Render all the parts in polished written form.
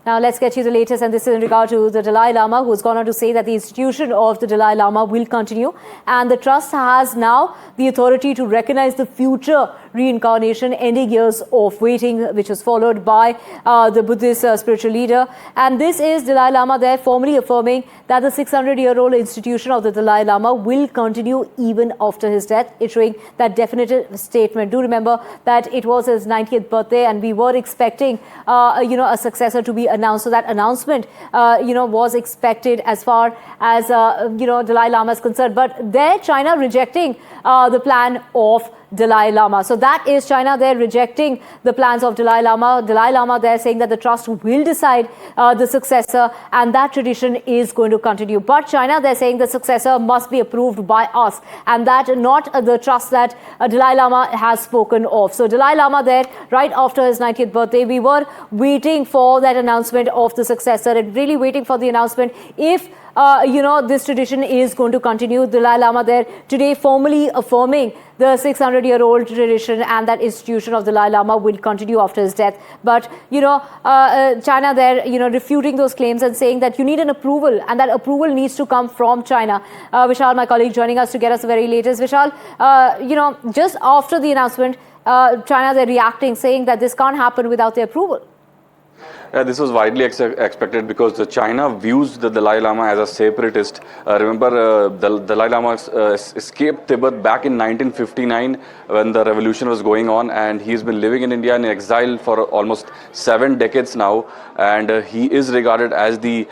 Now, let's get you the latest, and this is in regard to the Dalai Lama, who has gone on to say that the institution of the Dalai Lama will continue, and the trust has now the authority to recognize the future reincarnation, ending years of waiting, which was followed by the Buddhist spiritual leader. And this is Dalai Lama there formally affirming that the 600-year-old institution of the Dalai Lama will continue even after his death, issuing that definitive statement. Do remember that it was his 90th birthday, and we were expecting, a successor to be announced. So that announcement, was expected as far as, Dalai Lama is concerned. But there, China rejecting the plan of Dalai Lama. So that is China there rejecting the plans of Dalai Lama. Dalai Lama there saying that the trust will decide the successor, and that tradition is going to continue. But China they're saying the successor must be approved by us, and that not the trust that Dalai Lama has spoken of. So Dalai Lama there, right after his 90th birthday, we were waiting for that announcement of the successor, and really waiting for the announcement if this tradition is going to continue. Dalai Lama there today formally affirming the 600-year-old tradition, and that institution of Dalai Lama will continue after his death. But, China there, refuting those claims and saying that you need an approval, and that approval needs to come from China. Vishal, my colleague, joining us to get us the very latest. Vishal, just after the announcement, China they're reacting, saying that this can't happen without the approval. This was widely expected because China views the Dalai Lama as a separatist. Remember, the Dalai Lama escaped Tibet back in 1959 when the revolution was going on, and he's been living in India in exile for almost 7 decades now. And he is regarded as the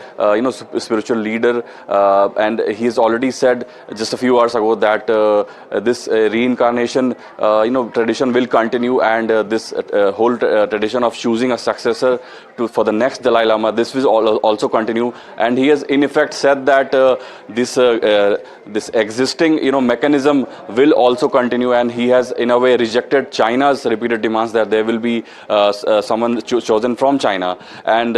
spiritual leader, and he's already said just a few hours ago that this reincarnation tradition will continue, and this whole tradition of choosing a successor for the next Dalai Lama, this will also continue. And he has in effect said that this existing mechanism will also continue, and he has in a way rejected China's repeated demands that there will be someone chosen from China. And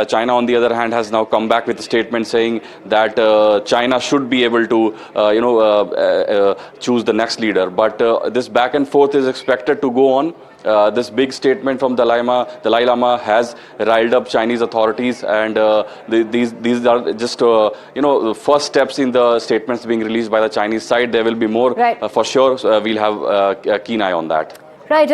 China, on the other hand, has now come back with a statement saying that China should be able to choose the next leader. But this back and forth is expected to go on. This big statement from Dalai Lama has riled up Chinese authorities, and these are just first steps in the statements being released by the Chinese side. There will be more, right. For sure. We'll have a keen eye on that. Right.